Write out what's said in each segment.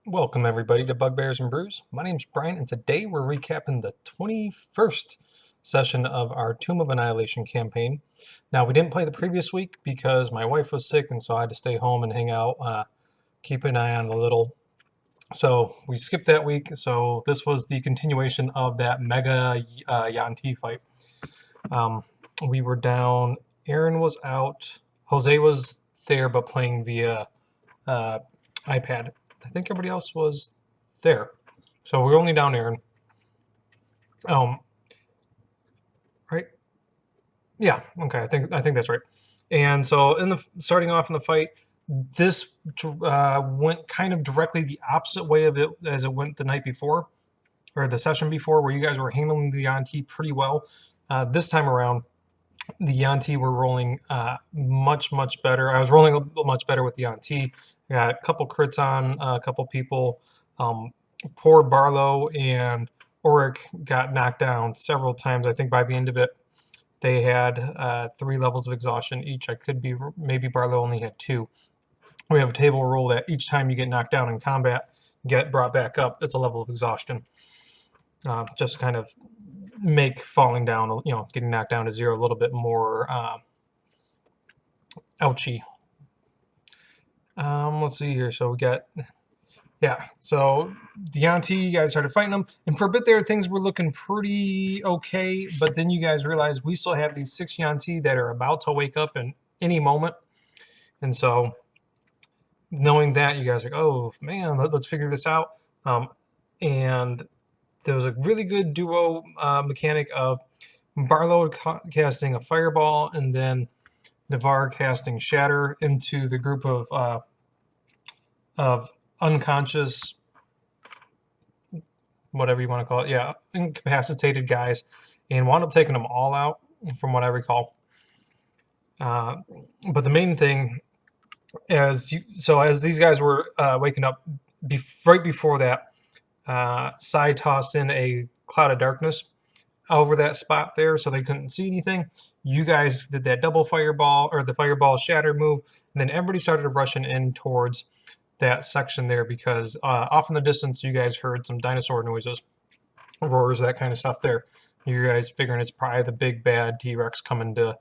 Welcome everybody to Bugbears and Brews. My name's Brian and today we're recapping the 21st session of our Tomb of Annihilation campaign. Now we didn't play the previous week because my wife was sick and so I had to stay home and hang out, keep an eye on the little. So we skipped that week, so this was the continuation of that mega Yanti fight. We were down, Aaron was out, Jose was there but playing via iPad. I think everybody else was there. So we're only down Aaron. Right? Yeah, okay, I think that's right. And so starting off in the fight, this went kind of directly the opposite way of it as it went the night before, or the session before, where you guys were handling the Yanti pretty well. This time around, the Yanti were rolling much better. I was rolling much better with the Yanti. Got a couple crits on a couple people. Poor Barlow and Oric got knocked down several times. I think by the end of it, they had 3 levels of exhaustion each. I could be, maybe Barlow only had 2. We have a table rule that each time you get knocked down in combat, get brought back up, it's a level of exhaustion. Just to kind of make falling down, getting knocked down to 0 a little bit more ouchy. Let's see here. So we got, so the Yanti, you guys started fighting them, and for a bit there, things were looking pretty okay, but then you guys realized we still have these 6 Yanti that are about to wake up in any moment, and so knowing that, you guys are like, oh man, let's figure this out. And there was a really good duo mechanic of Barlow casting a fireball and then Navarre casting shatter into the group of unconscious, whatever you want to call it, incapacitated guys, and wound up taking them all out, from what I recall. But the main thing, as these guys were waking up, right before that, Sai tossed in a cloud of darkness over that spot there so they couldn't see anything. You guys did that double fireball, or the fireball shatter move, and then everybody started rushing in towards that section there because off in the distance you guys heard some dinosaur noises, roars, that kind of stuff there. You guys figuring it's probably the big bad T-Rex coming to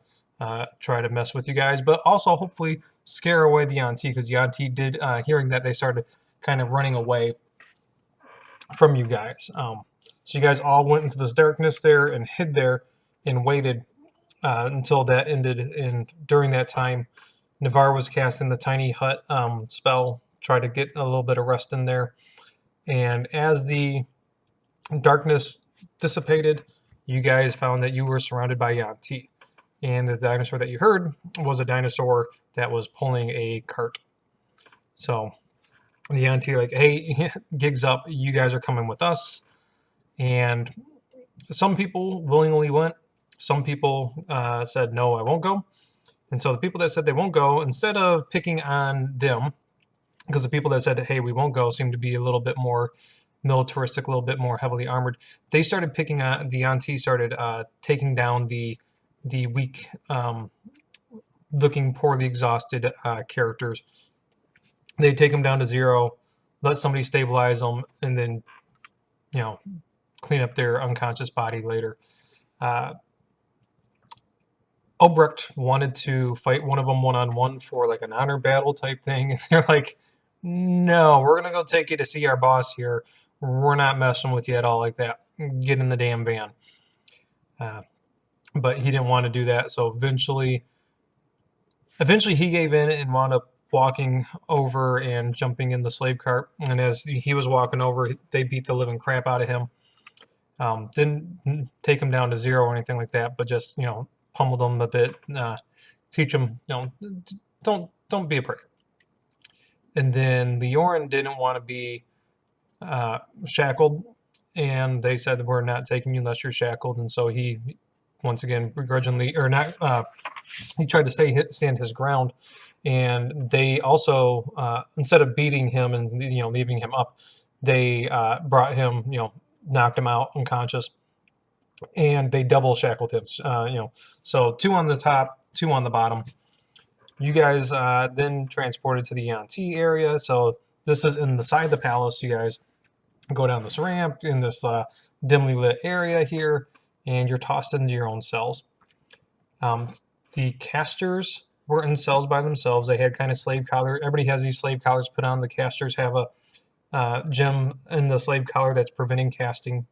try to mess with you guys, but also hopefully scare away the Yanti, because the Yanti did, hearing that, they started kind of running away from you guys. So you guys all went into this darkness there and hid there and waited until that ended. And during that time, Navarre was casting the tiny hut spell, try to get a little bit of rest in there. And as the darkness dissipated, you guys found that you were surrounded by Yanti. And the dinosaur that you heard was a dinosaur that was pulling a cart. So the Yanti are like, hey, gigs up, you guys are coming with us. And some people willingly went. Some people said, no, I won't go. And so the people that said they won't go, instead of picking on them, because the people that said, hey, we won't go, seemed to be a little bit more militaristic, a little bit more heavily armored, they started picking on, the Yanti started taking down the weak, looking poorly exhausted characters. They'd take them down to 0, let somebody stabilize them, and then, clean up their unconscious body later. Obrecht wanted to fight one of them one-on-one for like an honor battle type thing. And they're like, no, we're going to go take you to see our boss here. We're not messing with you at all like that. Get in the damn van. But he didn't want to do that. So eventually he gave in and wound up walking over and jumping in the slave cart. And as he was walking over, they beat the living crap out of him. Didn't take him down to 0 or anything like that, but just, pummeled him a bit, teach him, don't be a prick. And then the Orin didn't want to be shackled, and they said, we're not taking you unless you're shackled. And so he, once again, begrudgingly, or not, he tried to stand his ground. And they also, instead of beating him and leaving him up, they brought him, knocked him out unconscious, and they double shackled him. So 2 on the top, 2 on the bottom. You guys then transported to the Yanti area. So this is inside the palace. You guys go down this ramp in this dimly lit area here, and you're tossed into your own cells. The casters were in cells by themselves. They had kind of slave collar. Everybody has these slave collars put on. The casters have a gem in the slave collar that's preventing casting.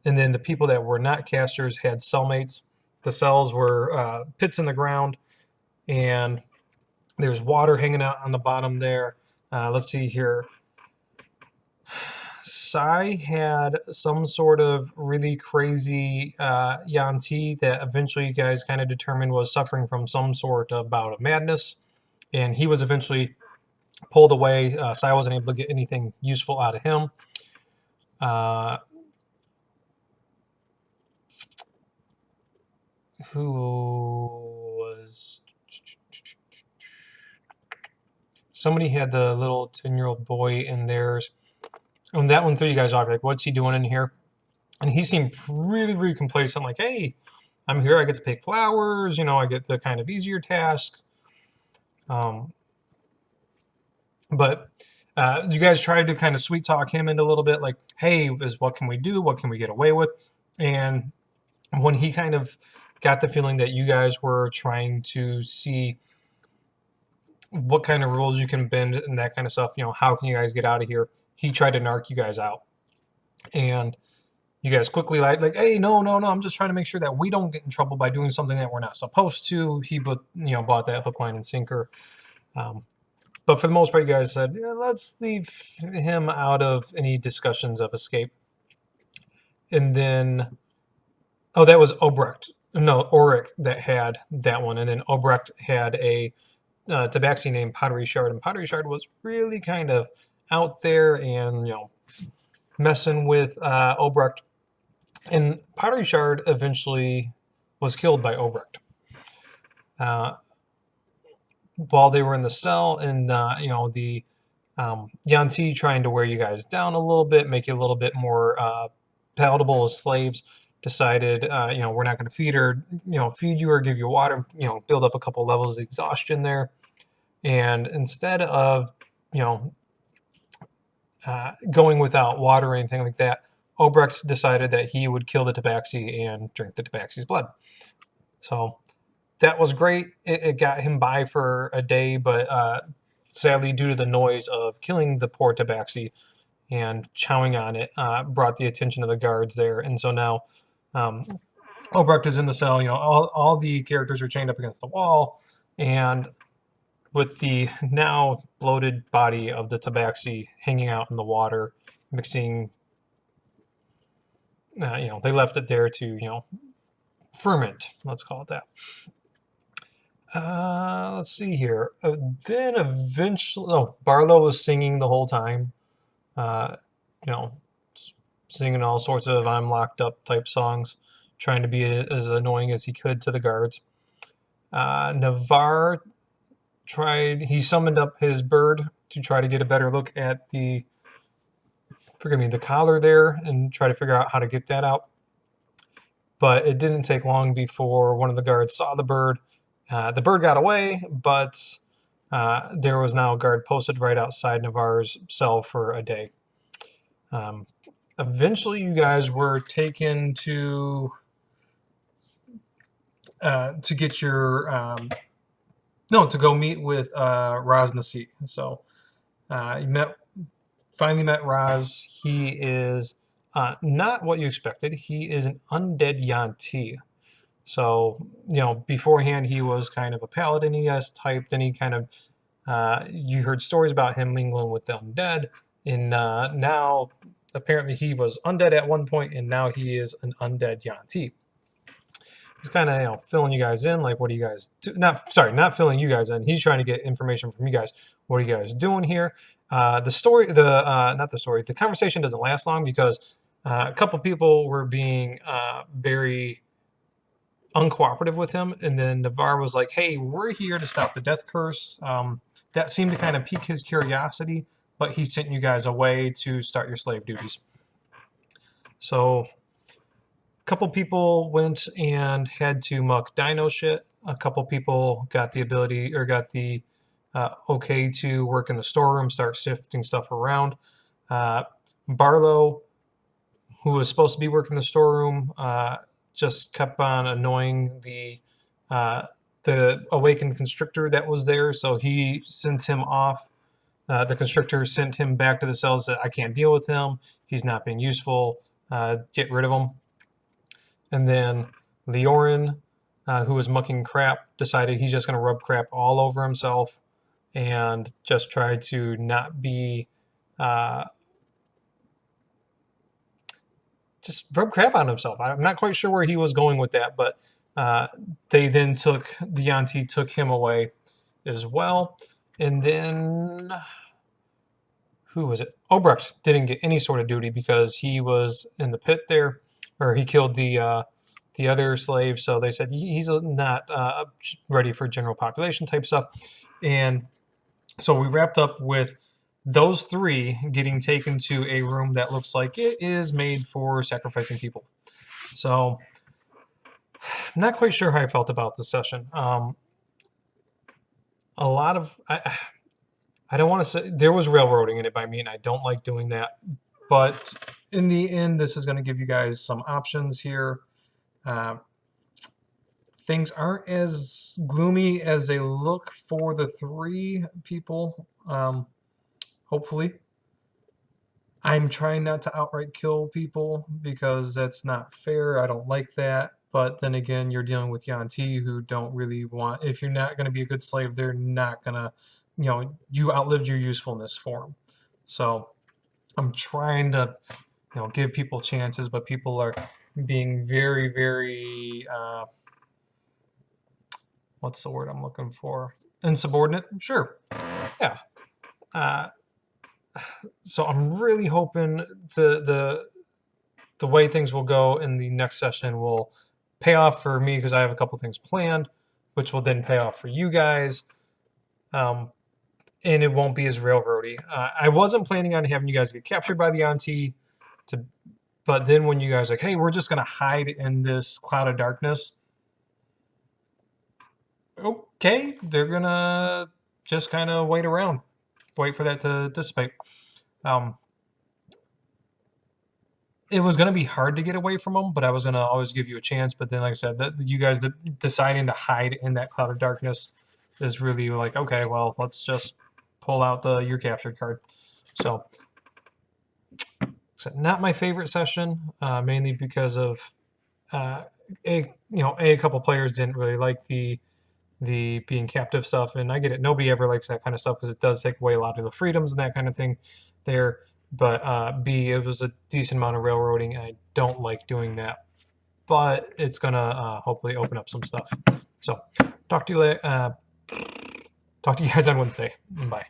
And then the people that were not casters had cellmates. The cells were pits in the ground, and there's water hanging out on the bottom there. Let's see here. Sai had some sort of really crazy Yanti that eventually you guys kind of determined was suffering from some sort of bout of madness, and he was eventually pulled away. Sai wasn't able to get anything useful out of him. Who was... Somebody had the little 10-year-old boy in theirs. And that one threw you guys off. Like, what's he doing in here? And he seemed really, really complacent. Like, hey, I'm here. I get to pick flowers. You know, I get the kind of easier tasks. But you guys tried to kind of sweet talk him into a little bit. Like, hey, what can we do? What can we get away with? And when he kind of got the feeling that you guys were trying to see what kind of rules you can bend and that kind of stuff, you know, how can you guys get out of here? He tried to narc you guys out. And you guys quickly like, hey, no, I'm just trying to make sure that we don't get in trouble by doing something that we're not supposed to. He bought that hook, line, and sinker. But for the most part, you guys said, yeah, let's leave him out of any discussions of escape. And then, oh, that was Obrecht. No, Auric that had that one. And then Obrecht had a tabaxi named Pottery Shard. And Pottery Shard was really kind of out there and, you know, messing with Obrecht. And Pottery Shard eventually was killed by Obrecht. While they were in the cell, and you know, the Yanti trying to wear you guys down a little bit, make you a little bit more palatable as slaves, decided, you know, we're not going to feed you or give you water, you know, build up a couple levels of exhaustion there. And instead of, you know, going without water or anything like that, Obrecht decided that he would kill the tabaxi and drink the tabaxi's blood. So that was great. It got him by for a day, but sadly, due to the noise of killing the poor tabaxi and chowing on it, brought the attention of the guards there. And so now Obrecht is in the cell. You know, all the characters are chained up against the wall, and with the now bloated body of the tabaxi hanging out in the water, mixing, you know, they left it there to, you know, ferment. Let's call it that. Let's see here. Then eventually, Barlow was singing the whole time. You know, singing all sorts of "I'm locked up" type songs, trying to be as annoying as he could to the guards. Navarre he summoned up his bird to try to get a better look at the collar there and try to figure out how to get that out. But it didn't take long before one of the guards saw the bird. The bird got away, but there was now a guard posted right outside Navarre's cell for a day. Eventually, you guys were taken to get your to go meet with Raz Nasi. So you finally met Raz. He is not what you expected. He is an undead Yanti. So, you know, beforehand he was kind of a paladin-esque type. Then he kind of, you heard stories about him mingling with the undead. And now, apparently he was undead at one point, and now he is an undead Yanti. He's kind of, you know, filling you guys in, like, what do you guys do? Not filling you guys in. He's trying to get information from you guys. What are you guys doing here? The conversation doesn't last long because a couple people were being very uncooperative with him, and then Navarre was like, hey, we're here to stop the death curse. That seemed to kind of pique his curiosity, but he sent you guys away to start your slave duties. So a couple people went and had to muck dino shit. A couple people got the ability, or got the okay to work in the storeroom, start shifting stuff around. Barlow, who was supposed to be working the storeroom, just kept on annoying the awakened constrictor that was there, so he sent him off. The constrictor sent him back to the cells that I can't deal with him. He's not being useful. Get rid of him. And then Leorin, who was mucking crap, decided he's just going to rub crap all over himself and just try to not be just rub crap on himself. I'm not quite sure where he was going with that, but they then took the Yanti took him away as well. And then who was it? Obrecht didn't get any sort of duty because he was in the pit there, or he killed the other slave. So they said he's not ready for general population type stuff. And so we wrapped up with those three getting taken to a room that looks like it is made for sacrificing people. So I'm not quite sure how I felt about this session. A lot of I don't want to say there was railroading in it by me, and I don't like doing that. But in the end, this is going to give you guys some options here. Things aren't as gloomy as they look for the three people. Hopefully. I'm trying not to outright kill people because that's not fair. I don't like that. But then again, you're dealing with Yanti who don't really want, if you're not going to be a good slave, they're not going to, you outlived your usefulness for them. So I'm trying to, give people chances, but people are being very, very, what's the word I'm looking for? Insubordinate? Sure. Yeah. So I'm really hoping the way things will go in the next session will pay off for me because I have a couple things planned, which will then pay off for you guys. And it won't be as railroady. I wasn't planning on having you guys get captured by the Auntie, but then when you guys are like, hey, we're just going to hide in this cloud of darkness. Okay, they're going to just kind of wait around. Wait for that to dissipate. It was going to be hard to get away from them, but I was going to always give you a chance. But then, like I said, you guys deciding to hide in that cloud of darkness is really like, okay, well, let's just pull out your captured card. So not my favorite session, mainly because of a couple players didn't really like the being captive stuff, and I get it. Nobody ever likes that kind of stuff because it does take away a lot of the freedoms and that kind of thing there. But B, it was a decent amount of railroading, and I don't like doing that. But it's gonna hopefully open up some stuff. So talk to you guys on Wednesday. Bye.